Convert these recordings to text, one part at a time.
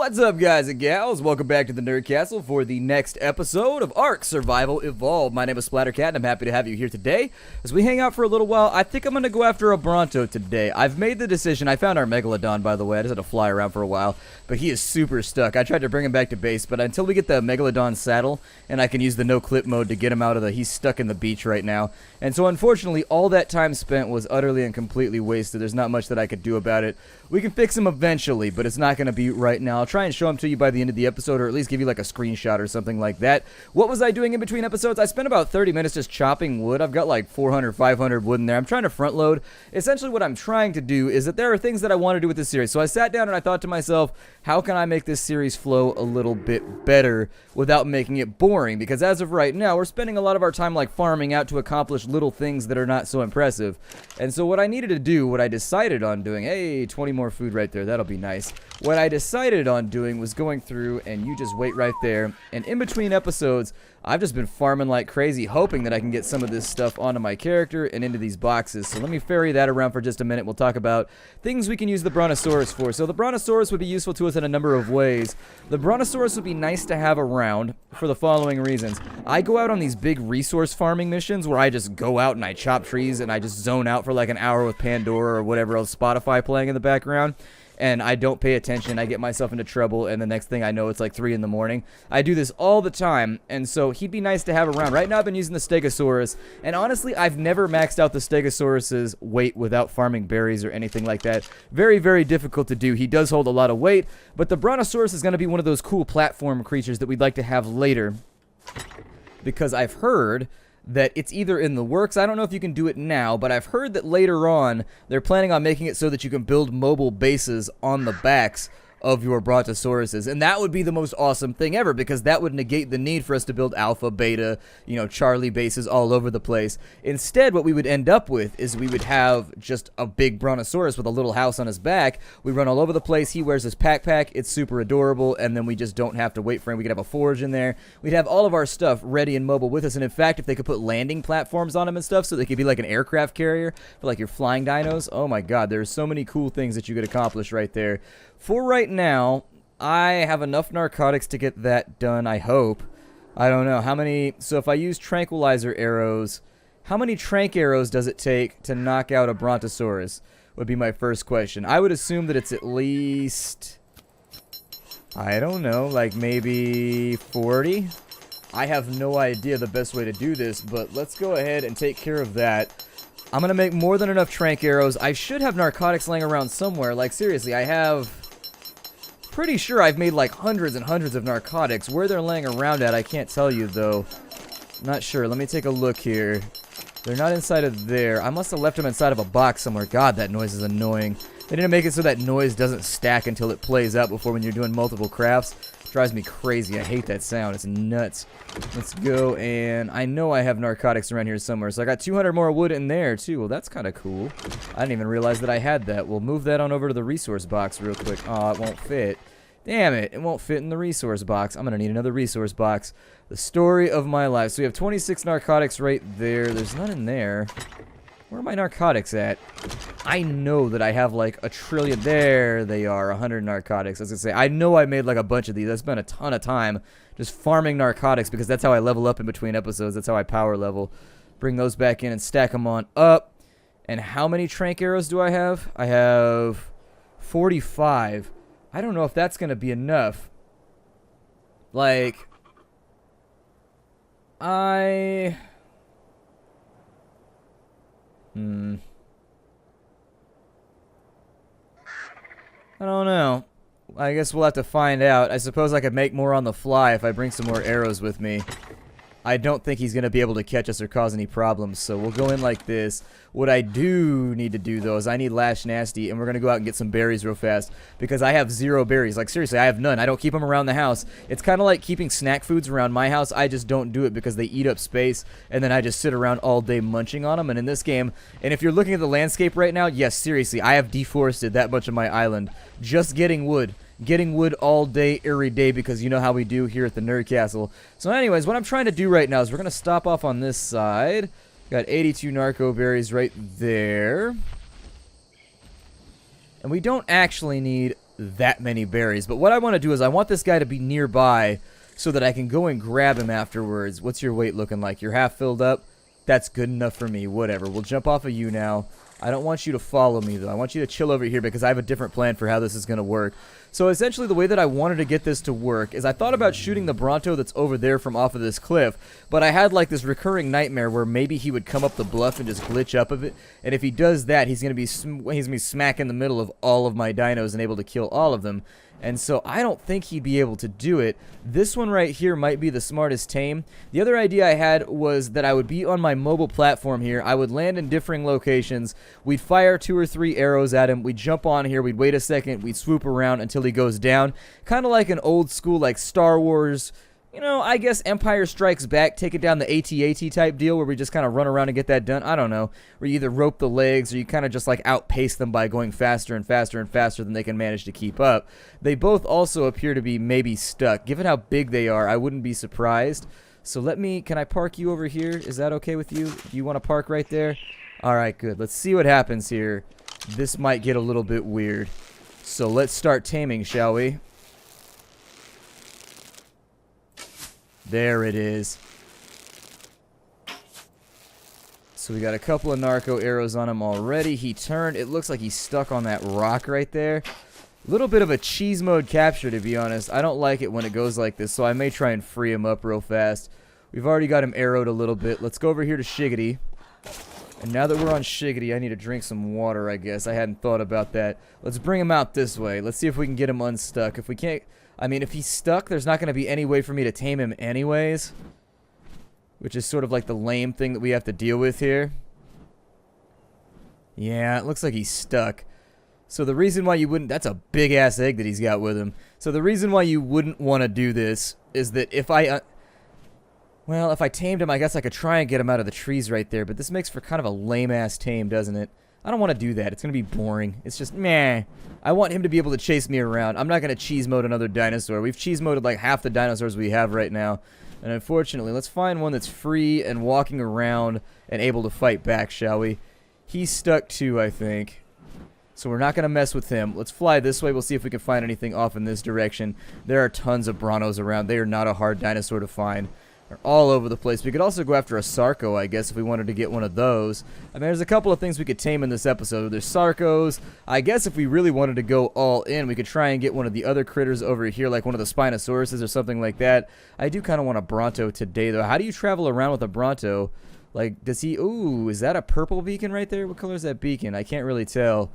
What's up, guys and gals? Welcome back to the Nerd Castle for the next episode of Ark Survival Evolved. My name is Splattercat, and I'm happy to have you here today. As we hang out for a little while, I think I'm going to go after a Bronto today. I've made the decision. I found our Megalodon, by the way. I just had to fly around for a while, but he is super stuck. I tried to bring him back to base, but until we get the Megalodon saddle, and I can use the no-clip mode to get him out of the... He's stuck in the beach right now. And so, unfortunately, all that time spent was utterly and completely wasted. There's not much that I could do about it. We can fix him eventually, but it's not going to be right now. I'll try and show him to you by the end of the episode, or at least give you like a screenshot or something like that. What was I doing in between episodes? I spent about 30 minutes just chopping wood. I've got like 400, 500 wood in there. I'm trying to front load. Essentially what I'm trying to do is that there are things that I want to do with this series. So I sat down and I thought to myself, how can I make this series flow a little bit better without making it boring? Because as of right now, we're spending a lot of our time like farming out to accomplish little things that are not so impressive. And so what I needed to do, what I decided on doing, hey, 20 more food right there, that'll be nice. What I decided on doing was going through, and you just wait right there, and in between episodes, I've just been farming like crazy, hoping that I can get some of this stuff onto my character and into these boxes. So let me ferry that around for just a minute. We'll talk about things we can use the Brontosaurus for. So the Brontosaurus would be useful to us in a number of ways. The Brontosaurus would be nice to have around for the following reasons. I go out on these big resource farming missions where I just go out and I chop trees and I just zone out for like an hour with Pandora or whatever else, Spotify playing in the background. And I don't pay attention, I get myself into trouble, and the next thing I know, it's like 3 in the morning. I do this all the time, and so he'd be nice to have around. Right now, I've been using the Stegosaurus, and honestly, I've never maxed out the Stegosaurus's weight without farming berries or anything like that. Very, very difficult to do. He does hold a lot of weight, but the Brontosaurus is going to be one of those cool platform creatures that we'd like to have later, because I've heard that it's either in the works. I don't know if you can do it now, but I've heard that later on they're planning on making it so that you can build mobile bases on the backs of your Brontosauruses, and that would be the most awesome thing ever, because that would negate the need for us to build alpha, beta, you know, Charlie bases all over the place. Instead, what we would end up with is we would have just a big Brontosaurus with a little house on his back. We run all over the place. He wears his pack. It's super adorable, and then we just don't have to wait for him. We could have a forge in there. We'd have all of our stuff ready and mobile with us, and in fact, if they could put landing platforms on him and stuff so they could be like an aircraft carrier for like your flying dinos, oh my god, there's so many cool things that you could accomplish right there. For right now, I have enough narcotics to get that done, I hope. I don't know. How many... So if I use tranquilizer arrows, how many trank arrows does it take to knock out a Brontosaurus? Would be my first question. I would assume that it's at least... I don't know, like maybe 40? I have no idea the best way to do this, but let's go ahead and take care of that. I'm going to make more than enough trank arrows. I should have narcotics laying around somewhere. Like, seriously, I have... Pretty sure I've made like hundreds and hundreds of narcotics. Where they're laying around at, I can't tell you, though. Not sure. Let me take a look here. They're not inside of there. I must have left them inside of a box somewhere. God, that noise is annoying. They didn't make it so that noise doesn't stack until it plays out before when you're doing multiple crafts. Drives me crazy. I hate that sound. It's nuts. Let's go, and I know I have narcotics around here somewhere, so I got 200 more wood in there, too. Well, that's kind of cool. I didn't even realize that I had that. We'll move that on over to the resource box real quick. Aw, it won't fit. Damn it. It won't fit in the resource box. I'm going to need another resource box. The story of my life. So we have 26 narcotics right there. There's none in there. Where are my narcotics at? I know that I have like a trillion. There they are, 100 narcotics. I was going to say, I know I made like a bunch of these. I spent a ton of time just farming narcotics because that's how I level up in between episodes. That's how I power level. Bring those back in and stack them on up. And how many trank arrows do I have? I have 45. I don't know if that's going to be enough. Like, I don't know. I guess we'll have to find out. I suppose I could make more on the fly if I bring some more arrows with me. I don't think he's going to be able to catch us or cause any problems, so we'll go in like this. What I do need to do, though, is I need Lash Nasty, and we're going to go out and get some berries real fast, because I have 0 berries. Like, seriously, I have none. I don't keep them around the house. It's kind of like keeping snack foods around my house. I just don't do it because they eat up space, and then I just sit around all day munching on them. And in this game, and if you're looking at the landscape right now, yes, seriously, I have deforested that much of my island. Just getting wood. Getting wood all day, every day, because you know how we do here at the Nerd Castle. So anyways, what I'm trying to do right now is we're going to stop off on this side. Got 82 narco berries right there. And we don't actually need that many berries. But what I want to do is I want this guy to be nearby so that I can go and grab him afterwards. What's your weight looking like? You're half filled up? That's good enough for me. Whatever. We'll jump off of you now. I don't want you to follow me, though. I want you to chill over here because I have a different plan for how this is going to work. So essentially the way that I wanted to get this to work is I thought about shooting the Bronto that's over there from off of this cliff, but I had like this recurring nightmare where maybe he would come up the bluff and just glitch up of it, and if he does that, he's going to be smack in the middle of all of my dinos and able to kill all of them. And so I don't think he'd be able to do it. This one right here might be the smartest tame. The other idea I had was that I would be on my mobile platform here. I would land in differing locations. We'd fire 2 or 3 arrows at him. We'd jump on here. We'd wait a second. We'd swoop around until he goes down. Kind of like an old school like Star Wars, you know, I guess Empire Strikes Back, take it down the AT-AT type deal where we just kind of run around and get that done. I don't know. Where you either rope the legs or you kind of just like outpace them by going faster and faster and faster than they can manage to keep up. They both also appear to be maybe stuck. Given how big they are, I wouldn't be surprised. So can I park you over here? Is that okay with you? Do you want to park right there? Alright, good. Let's see what happens here. This might get a little bit weird. So let's start taming, shall we? There it is. So we got a couple of narco arrows on him already. He turned. It looks like he's stuck on that rock right there. A little bit of a cheese mode capture, to be honest. I don't like it when it goes like this, so I may try and free him up real fast. We've already got him arrowed a little bit. Let's go over here to Shiggity. And now that we're on Shiggity, I need to drink some water, I guess. I hadn't thought about that. Let's bring him out this way. Let's see if we can get him unstuck. If we can't... I mean, if he's stuck, there's not going to be any way for me to tame him anyways. Which is sort of like the lame thing that we have to deal with here. Yeah, it looks like he's stuck. So the reason why you wouldn't... That's a big-ass egg that he's got with him. So the reason why you wouldn't want to do this is that if I... well, if I tamed him, I guess I could try and get him out of the trees right there. But this makes for kind of a lame-ass tame, doesn't it? I don't want to do that. It's going to be boring. It's just, meh. I want him to be able to chase me around. I'm not going to cheese mode another dinosaur. We've cheese moded like half the dinosaurs we have right now. And unfortunately, let's find one that's free and walking around and able to fight back, shall we? He's stuck too, I think. So we're not going to mess with him. Let's fly this way. We'll see if we can find anything off in this direction. There are tons of Brontos around. They are not a hard dinosaur to find. They're all over the place. We could also go after a Sarco, I guess, if we wanted to get one of those. I mean, there's a couple of things we could tame in this episode. There's Sarcos. I guess if we really wanted to go all in, we could try and get one of the other critters over here, like one of the Spinosauruses or something like that. I do kind of want a Bronto today, though. How do you travel around with a Bronto? Like, does he... Ooh, is that a purple beacon right there? What color is that beacon? I can't really tell.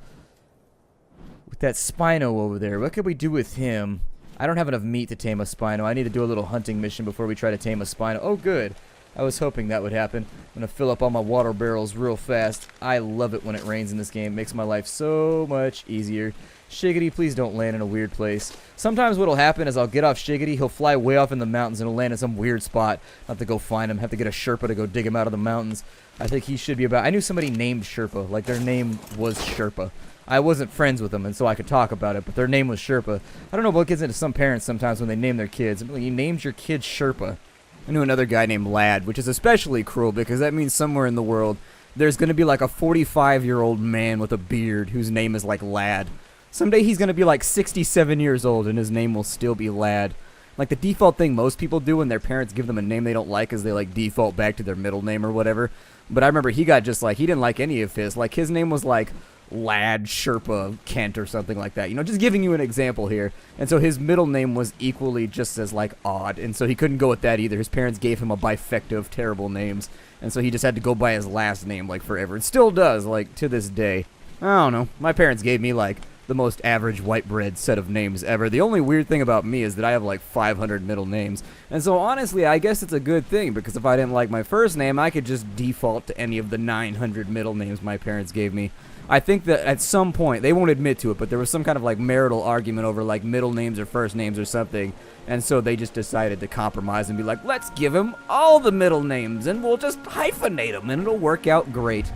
With that Spino over there, what could we do with him? I don't have enough meat to tame a Spino. I need to do a little hunting mission before we try to tame a Spino. Oh, good. I was hoping that would happen. I'm going to fill up all my water barrels real fast. I love it when it rains in this game. It makes my life so much easier. Shiggity, please don't land in a weird place. Sometimes what'll happen is I'll get off Shiggity, he'll fly way off in the mountains, and he'll land in some weird spot. I'll have to go find him, have to get a Sherpa to go dig him out of the mountains. I think he should be about... I knew somebody named Sherpa, like their name was Sherpa. I wasn't friends with them, and so I could talk about it, but their name was Sherpa. I don't know what gets into some parents sometimes when they name their kids. You named your kid Sherpa. I knew another guy named Lad, which is especially cruel because that means somewhere in the world there's going to be like a 45-year-old man with a beard whose name is like Lad. Someday he's going to be like 67 years old and his name will still be Lad. Like the default thing most people do when their parents give them a name they don't like is they like default back to their middle name or whatever. But I remember he got just like, he didn't like any of his. Like his name was like Lad Sherpa Kent or something like that. You know, just giving you an example here. And so his middle name was equally just as like odd. And so he couldn't go with that either. His parents gave him a bifecta of terrible names. And so he just had to go by his last name like forever. It still does, like to this day. I don't know. My parents gave me like the most average white bread set of names ever. The only weird thing about me is that I have like 500 middle names. And so honestly, I guess it's a good thing because if I didn't like my first name, I could just default to any of the 900 middle names my parents gave me. I think that at some point, they won't admit to it, but there was some kind of like marital argument over like middle names or first names or something. And so they just decided to compromise and be like, let's give him all the middle names and we'll just hyphenate them and it'll work out great.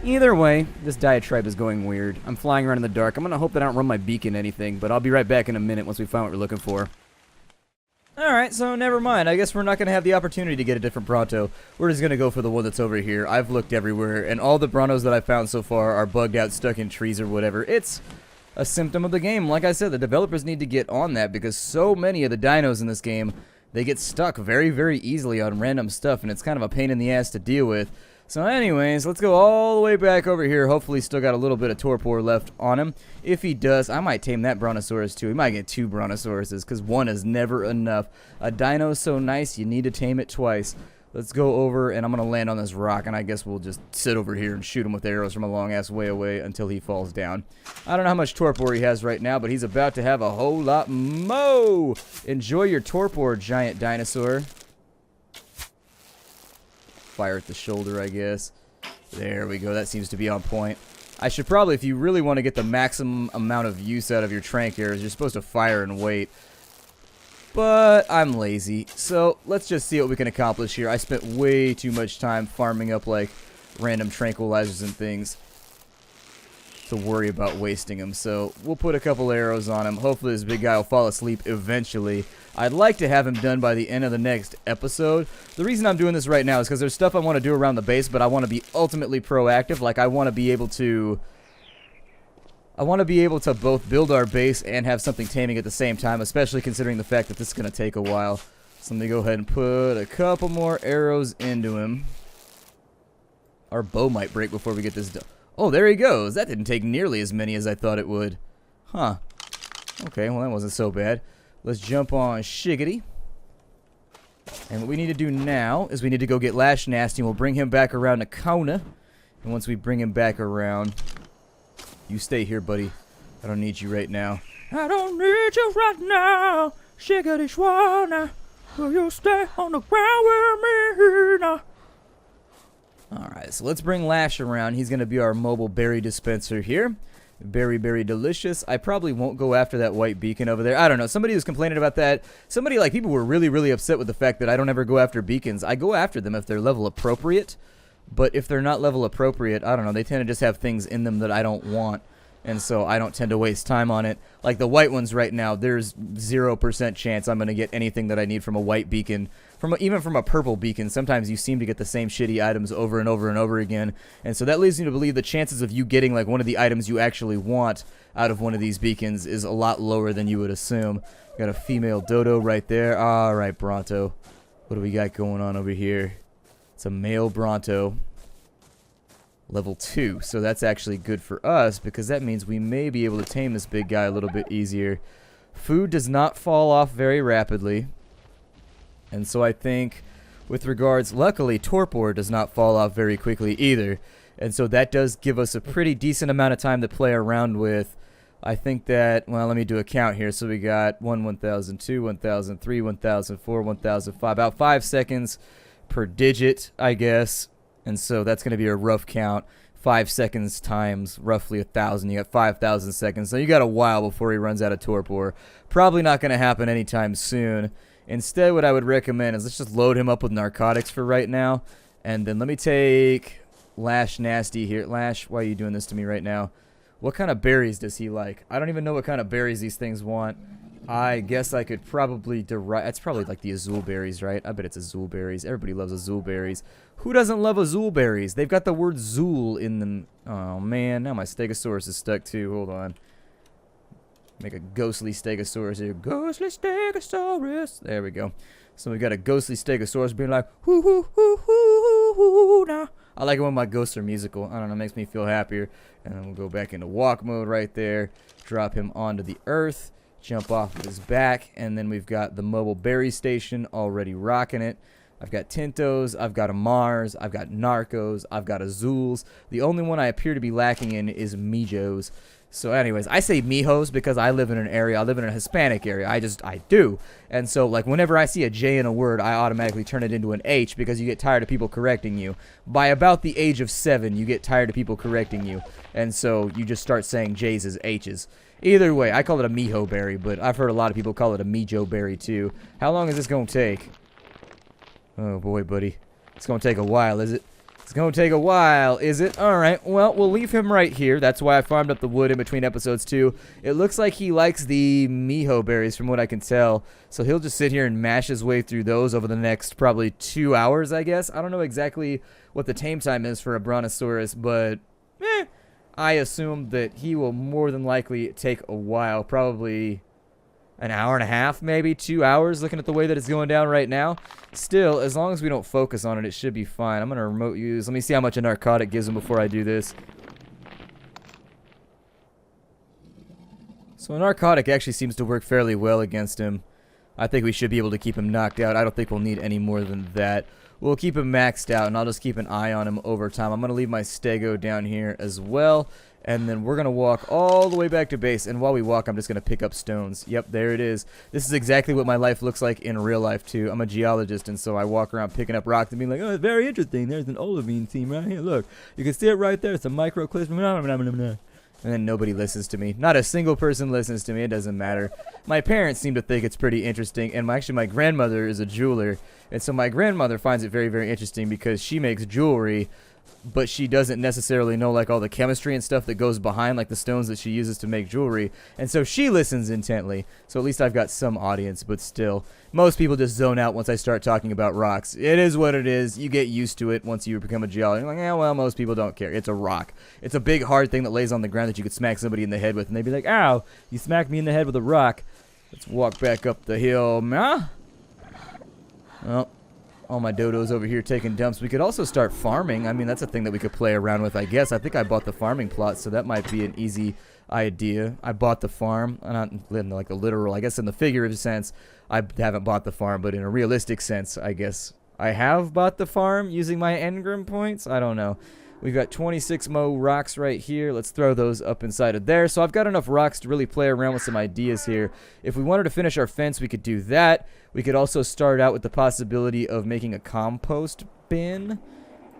Either way, this diatribe is going weird. I'm flying around in the dark. I'm going to hope that I don't run my beacon anything, but I'll be right back in a minute once we find what we're looking for. Alright, so never mind. I guess we're not going to have the opportunity to get a different Bronto. We're just going to go for the one that's over here. I've looked everywhere, and all the Brontos that I've found so far are bugged out, stuck in trees or whatever. It's a symptom of the game. Like I said, the developers need to get on that because so many of the dinos in this game, they get stuck very, very easily on random stuff, and it's kind of a pain in the ass to deal with. So anyways, let's go all the way back over here. Hopefully he's still got a little bit of torpor left on him. If he does, I might tame that brontosaurus too. We might get 2 brontosauruses because 1 is never enough. A dino's so nice, you need to tame it twice. Let's go over, and I'm going to land on this rock, and I guess we'll just sit over here and shoot him with arrows from a long-ass way away until he falls down. I don't know how much torpor he has right now, but he's about to have a whole lot more. Enjoy your torpor, giant dinosaur. Fire at the shoulder, I guess. There we go. That seems to be on point. I should probably, if you really want to get the maximum amount of use out of your trank arrows, you're supposed to fire and wait. But I'm lazy, so let's just see what we can accomplish here. I spent way too much time farming up like random tranquilizers and things to worry about wasting them. So we'll put a couple arrows on him. Hopefully this big guy will fall asleep eventually. I'd like to have him done by the end of the next episode. The reason I'm doing this right now is because there's stuff I want to do around the base, but I want to be ultimately proactive. Like I want to be able to both build our base and have something taming at the same time, especially considering the fact that this is going to take a while. So let me go ahead and put a couple more arrows into him. Our bow might break before we get this done. Oh, there he goes. That didn't take nearly as many as I thought it would. Huh. Okay, well that wasn't so bad. Let's jump on Shiggity. And what we need to do now is we need to go get Lash Nasty, and we'll bring him back around the corner. And once we bring him back around... You stay here, buddy. I don't need you right now. I don't need you right now. Shiggity Schwana. Will you stay on the ground with me now? Alright, so let's bring Lash around. He's going to be our mobile berry dispenser here. Very, very delicious. I probably won't go after that white beacon over there. I don't know. Somebody was complaining about that. People were really, really upset with the fact that I don't ever go after beacons. I go after them if they're level appropriate. But if they're not level appropriate, I don't know, they tend to just have things in them that I don't want. And so I don't tend to waste time on it. Like the white ones right now, there's 0% chance I'm going to get anything that I need from a white beacon. Even from a purple beacon, sometimes you seem to get the same shitty items over and over and over again. And so that leads me to believe the chances of you getting like one of the items you actually want out of one of these beacons is a lot lower than you would assume. Got a female dodo right there. Alright, Bronto. What do we got going on over here? It's a male Bronto, level 2, so that's actually good for us because that means we may be able to tame this big guy a little bit easier. Food does not fall off very rapidly, and so I think with regards, luckily torpor does not fall off very quickly either, and so that does give us a pretty decent amount of time to play around with. I think that, well, let me do a count here. So we got 1002, 1003, 1004, 1005, about 5 seconds per digit, I guess. And so that's going to be a rough count. 5 seconds times roughly 1,000. You got 5,000 seconds. So you got a while before he runs out of torpor. Probably not going to happen anytime soon. Instead, what I would recommend is let's just load him up with narcotics for right now. And then let me take Lash Nasty here. Lash, why are you doing this to me right now? What kind of berries does he like? I don't even know what kind of berries these things want. I guess I could probably derive... It's probably like the azul berries, right? I bet it's azul berries. Everybody loves azul berries. Who doesn't love azul berries? They've got the word zool in them. Oh, man. Now my stegosaurus is stuck, too. Hold on. Make a ghostly stegosaurus here. Ghostly stegosaurus. There we go. So we got a ghostly stegosaurus being like, hoo, hoo, hoo, hoo, hoo, now. I like it when my ghosts are musical. I don't know. It makes me feel happier. And then we'll go back into walk mode right there. Drop him onto the earth. Jump off of his back, and then we've got the mobile berry station already rocking it. I've got Tintos, I've got a Mars, I've got Narcos, I've got Azuls. The only one I appear to be lacking in is Mijos. So anyways, I say Mijos because I live in an area, I live in a Hispanic area. I do. And so like whenever I see a J in a word, I automatically turn it into an H because you get tired of people correcting you. By about the age of 7, you get tired of people correcting you. And so you just start saying J's as H's. Either way, I call it a Miho berry, but I've heard a lot of people call it a Mijo berry too. How long is this going to take? Oh boy, buddy. It's going to take a while, is it? It's going to take a while, is it? Alright, well, we'll leave him right here. That's why I farmed up the wood in between episodes too. It looks like he likes the Miho berries from what I can tell. So he'll just sit here and mash his way through those over the next probably 2 hours, I guess. I don't know exactly what the tame time is for a Brontosaurus, but I assume that he will more than likely take a while, probably an hour and a half, maybe 2 hours, looking at the way that it's going down right now. Still, as long as we don't focus on it, it should be fine. I'm going to remote use. Let me see how much a narcotic gives him before I do this. So a narcotic actually seems to work fairly well against him. I think we should be able to keep him knocked out. I don't think we'll need any more than that. We'll keep him maxed out, and I'll just keep an eye on him over time. I'm going to leave my stego down here as well, and then we're going to walk all the way back to base, and while we walk, I'm just going to pick up stones. Yep, there it is. This is exactly what my life looks like in real life, too. I'm a geologist, and so I walk around picking up rocks and being like, oh, it's very interesting. There's an olivine seam right here. Look, you can see it right there. It's a microclisp. And then nobody listens to me. Not a single person listens to me. It doesn't matter. My parents seem to think it's pretty interesting. And actually, my grandmother is a jeweler. And so my grandmother finds it very, very interesting because she makes jewelry, but she doesn't necessarily know like all the chemistry and stuff that goes behind like the stones that she uses to make jewelry. And so she listens intently. So at least I've got some audience, but still. Most people just zone out once I start talking about rocks. It is what it is. You get used to it once you become a geologist. You're like, yeah, well, most people don't care. It's a rock. It's a big, hard thing that lays on the ground that you could smack somebody in the head with. And they'd be like, ow, you smacked me in the head with a rock. Let's walk back up the hill. Well, all my dodos over here taking dumps. We could also start farming. I mean, that's a thing that we could play around with, I guess. I think I bought the farming plot, so that might be an easy idea. I bought the farm. Not in like the literal, I guess in the figurative sense, I haven't bought the farm, but in a realistic sense, I guess I have bought the farm using my engram points. I don't know. We've got 26 mo rocks right here. Let's throw those up inside of there. So I've got enough rocks to really play around with some ideas here. If we wanted to finish our fence, we could do that. We could also start out with the possibility of making a compost bin.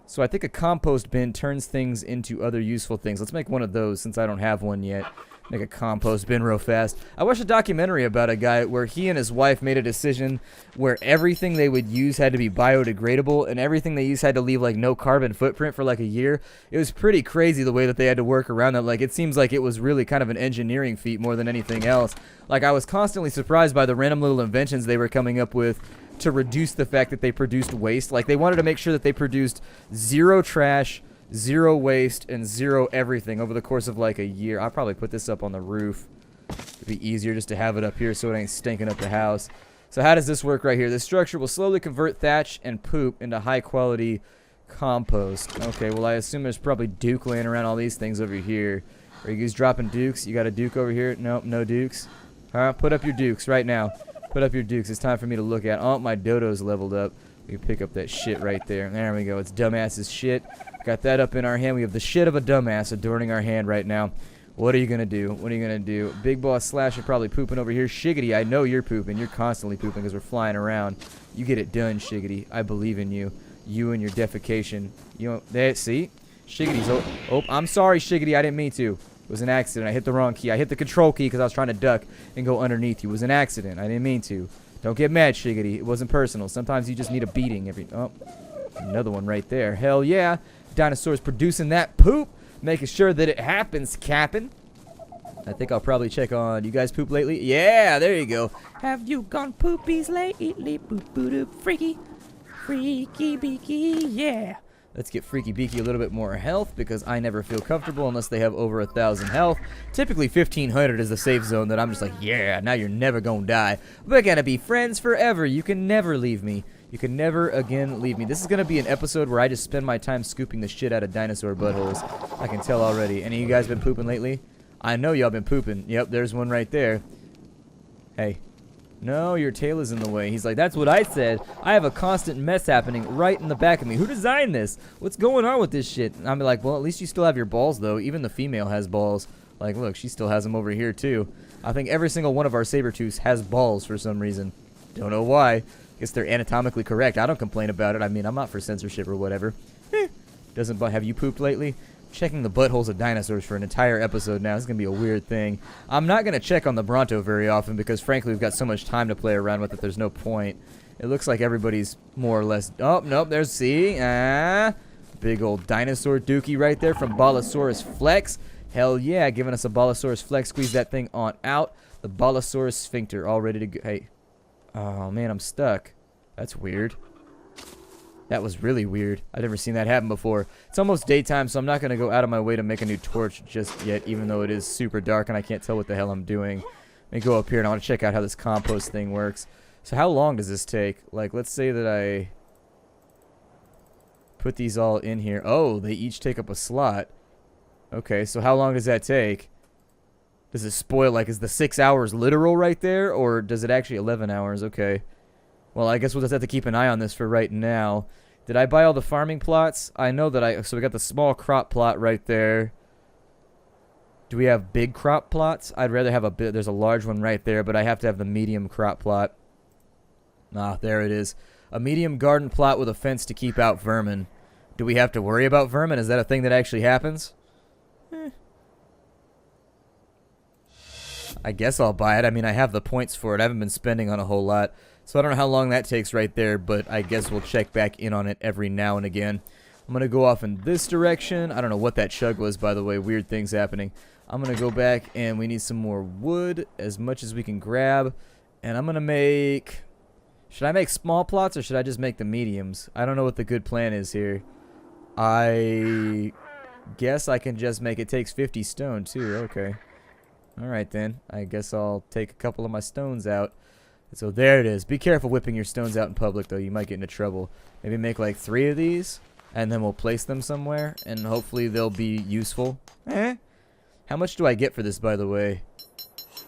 So I think a compost bin turns things into other useful things. Let's make one of those since I don't have one yet. Make a compost bin real fast. I watched a documentary about a guy where he and his wife made a decision where everything they would use had to be biodegradable and everything they used had to leave like no carbon footprint for like a year. It was pretty crazy the way that they had to work around that. Like it seems like it was really kind of an engineering feat more than anything else. Like I was constantly surprised by the random little inventions they were coming up with to reduce the fact that they produced waste. Like they wanted to make sure that they produced zero trash, zero waste, and zero everything over the course of like a year. I'll probably put this up on the roof. It'd be easier just to have it up here so it ain't stinking up the house. So how does this work right here? This structure will slowly convert thatch and poop into high quality compost. Okay, well I assume there's probably Duke laying around all these things over here. Are you guys dropping Dukes? You got a Duke over here? Nope, no Dukes. Huh? Put up your Dukes right now. Put up your Dukes. It's time for me to look at. Oh, my dodo's leveled up. We can pick up that shit right there. There we go. It's dumbass's shit. Got that up in our hand. We have the shit of a dumbass adorning our hand right now. What are you going to do? What are you going to do? Big Boss Slash are probably pooping over here. Shiggity, I know you're pooping. You're constantly pooping because we're flying around. You get it done, Shiggity. I believe in you. You and your defecation. You know, there, see? Shiggity's, oh, I'm sorry, Shiggity. I didn't mean to. It was an accident. I hit the wrong key. I hit the control key because I was trying to duck and go underneath you. It was an accident. I didn't mean to. Don't get mad, Shiggity. It wasn't personal. Sometimes you just need a beating every... Oh, another one right there. Hell yeah. Dinosaurs producing that poop. Making sure that it happens, Cap'n. I think I'll probably check on... You guys poop lately? Yeah, there you go. Have you gone poopies lately? Boop, boop, doop. Freaky. Freaky beaky. Yeah. Let's get Freaky Beaky a little bit more health because I never feel comfortable unless they have over 1,000 health. Typically 1,500 is the safe zone that I'm just like, yeah, now you're never gonna die. We're gonna be friends forever. You can never leave me. You can never again leave me. This is gonna be an episode where I just spend my time scooping the shit out of dinosaur buttholes. I can tell already. Any of you guys been pooping lately? I know y'all been pooping. Yep, there's one right there. Hey. No, your tail is in the way. He's like, that's what I said. I have a constant mess happening right in the back of me. Who designed this? What's going on with this shit? And I'm like, well, at least you still have your balls, though. Even the female has balls. Like, look, she still has them over here, too. I think every single one of our saber-tooths has balls for some reason. Don't know why. Guess they're anatomically correct. I don't complain about it. I mean, I'm not for censorship or whatever. Doesn't have you pooped lately? Checking the buttholes of dinosaurs for an entire episode now. It's going to be a weird thing. I'm not going to check on the Bronto very often because, frankly, we've got so much time to play around with it, there's no point. It looks like everybody's more or less... Oh, nope, there's C. Big old dinosaur dookie right there from Balosaurus Flex. Hell yeah, giving us a Balosaurus Flex. Squeeze that thing on out. The Balosaurus Sphincter all ready to go. Hey. Oh, man, I'm stuck. That's weird. That was really weird. I've never seen that happen before. It's almost daytime, so I'm not going to go out of my way to make a new torch just yet, even though it is super dark and I can't tell what the hell I'm doing. Let me go up here and I want to check out how this compost thing works. So how long does this take? Like, let's say that I put these all in here. Oh, they each take up a slot. Okay, so how long does that take? Does it spoil? Like, is the 6 hours literal right there? Or does it actually 11 hours? Okay. Well, I guess we'll just have to keep an eye on this for right now. Did I buy all the farming plots? I know that so we got the small crop plot right there. Do we have big crop plots? I'd rather have there's a large one right there, but I have to have the medium crop plot. Ah, there it is. A medium garden plot with a fence to keep out vermin. Do we have to worry about vermin? Is that a thing that actually happens? I guess I'll buy it. I mean, I have the points for it. I haven't been spending on a whole lot. So I don't know how long that takes right there, but I guess we'll check back in on it every now and again. I'm going to go off in this direction. I don't know what that chug was, by the way. Weird things happening. I'm going to go back, and we need some more wood, as much as we can grab. And I'm going to make... Should I make small plots, or should I just make the mediums? I don't know what the good plan is here. I guess I can just make it takes 50 stone, too. Okay. Alright, then. I guess I'll take a couple of my stones out. So there it is. Be careful whipping your stones out in public, though. You might get into trouble. Maybe make like 3 of these, and then we'll place them somewhere, and hopefully they'll be useful. How much do I get for this, by the way?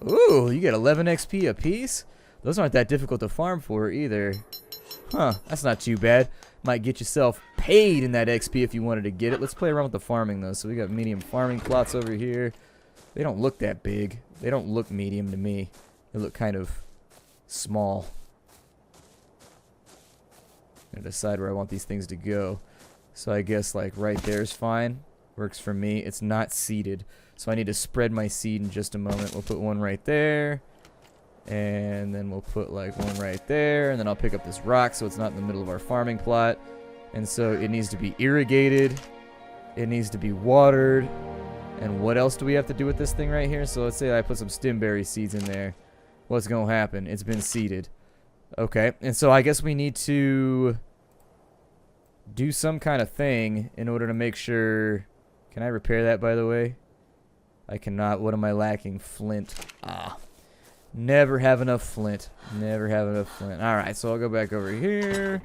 Ooh, you get 11 XP a piece? Those aren't that difficult to farm for either. Huh, that's not too bad. Might get yourself paid in that XP if you wanted to get it. Let's play around with the farming, though. So we got medium farming plots over here. They don't look that big. They don't look medium to me. They look kind of small. I'm gonna decide where I want these things to go. So I guess like right there is fine. Works for me. It's not seeded, so I need to spread my seed in just a moment. We'll put one right there, and then we'll put like one right there, and then I'll pick up this rock so it's not in the middle of our farming plot. And so it needs to be irrigated, it needs to be watered. And what else do we have to do with this thing right here? So let's say I put some stimberry seeds in there. What's going to happen? It's been seeded. Okay, and so I guess we need to do some kind of thing in order to make sure... Can I repair that, by the way? I cannot. What am I lacking? Flint. Ah. Never have enough flint. Never have enough flint. Alright, so I'll go back over here.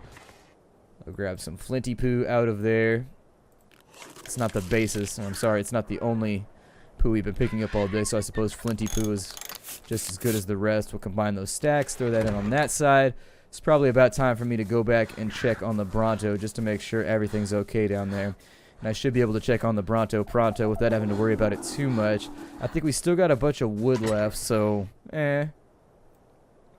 I'll grab some flinty poo out of there. It's not the basis. I'm sorry, it's not the only poo we've been picking up all day, so I suppose flinty poo is just as good as the rest. We'll combine those stacks, throw that in on that side. It's probably about time for me to go back and check on the Bronto just to make sure everything's okay down there. And I should be able to check on the Bronto pronto without having to worry about it too much. I think we still got a bunch of wood left, so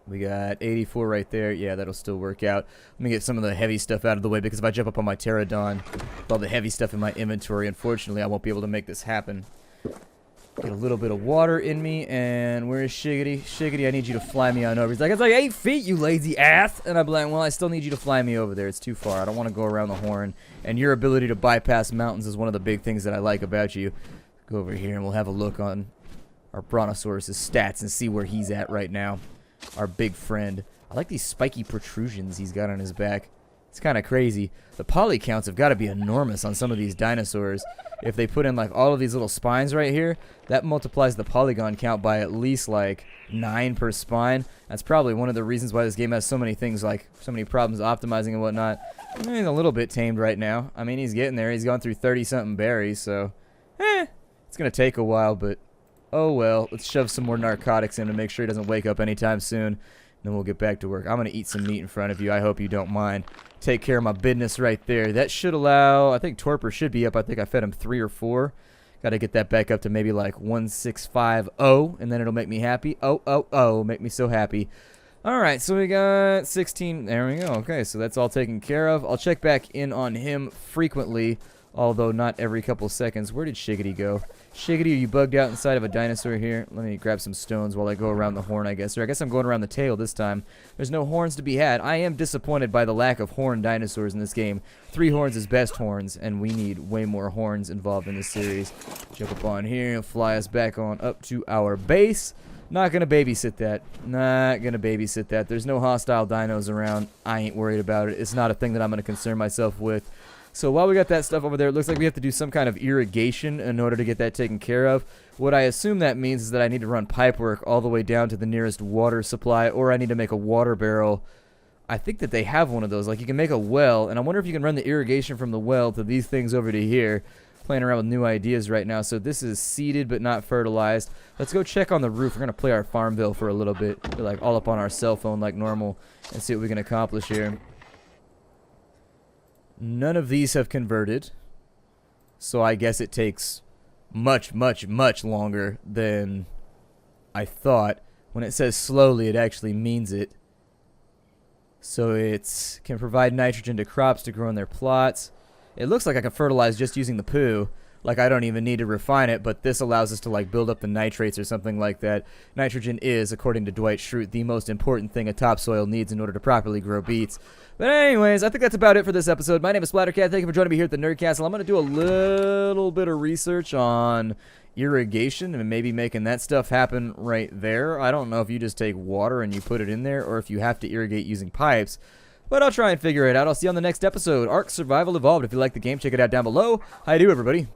we got 84 right there. Yeah, that'll still work out. Let me get some of the heavy stuff out of the way, because if I jump up on my pterodon with all the heavy stuff in my inventory, unfortunately I won't be able to make this happen. Get a little bit of water in me, and where is Shiggity? Shiggity, I need you to fly me on over. He's like, it's like 8 feet, you lazy ass. And I'm like, well, I still need you to fly me over there. It's too far. I don't want to go around the horn. And your ability to bypass mountains is one of the big things that I like about you. Go over here, and we'll have a look on our Brontosaurus' stats and see where he's at right now. Our big friend. I like these spiky protrusions he's got on his back. It's kind of crazy. The poly counts have got to be enormous on some of these dinosaurs. If they put in like all of these little spines right here, that multiplies the polygon count by at least like 9 per spine. That's probably one of the reasons why this game has so many things, like so many problems optimizing and whatnot. I mean, he's a little bit tamed right now. I mean, he's getting there. He's gone through 30-something berries, so it's going to take a while, but oh well. Let's shove some more narcotics in to make sure he doesn't wake up anytime soon. Then we'll get back to work. I'm going to eat some meat in front of you. I hope you don't mind. Take care of my business right there. That should allow... I think Torpor should be up. I think I fed him 3 or 4. Got to get that back up to maybe like 1650, and then it'll make me happy. Oh, make me so happy. Alright, so we got 16. There we go. Okay, so that's all taken care of. I'll check back in on him frequently, although not every couple seconds. Where did Shiggity go? Shiggity, are you bugged out inside of a dinosaur here? Let me grab some stones while I go around the horn, I guess. Or I guess I'm going around the tail this time. There's no horns to be had. I am disappointed by the lack of horned dinosaurs in this game. 3 horns is best horns, and we need way more horns involved in this series. Jump up on here and fly us back on up to our base. Not gonna babysit that. Not gonna babysit that. There's no hostile dinos around. I ain't worried about it. It's not a thing that I'm gonna concern myself with. So while we got that stuff over there, it looks like we have to do some kind of irrigation in order to get that taken care of. What I assume that means is that I need to run pipework all the way down to the nearest water supply, or I need to make a water barrel. I think that they have one of those. Like, you can make a well, and I wonder if you can run the irrigation from the well to these things over to here. Playing around with new ideas right now. So this is seeded but not fertilized. Let's go check on the roof. We're going to play our Farmville for a little bit. We're like all up on our cell phone like normal and see what we can accomplish here. None of these have converted. So I guess it takes much, much, much longer than I thought. When it says slowly, it actually means it. So it can provide nitrogen to crops to grow in their plots. It looks like I can fertilize just using the poo. Like, I don't even need to refine it, but this allows us to, like, build up the nitrates or something like that. Nitrogen is, according to Dwight Schrute, the most important thing a topsoil needs in order to properly grow beets. But anyways, I think that's about it for this episode. My name is Splattercat. Thank you for joining me here at the Nerd Castle. I'm going to do a little bit of research on irrigation and maybe making that stuff happen right there. I don't know if you just take water and you put it in there or if you have to irrigate using pipes. But I'll try and figure it out. I'll see you on the next episode. Ark Survival Evolved. If you like the game, check it out down below. How you do, everybody?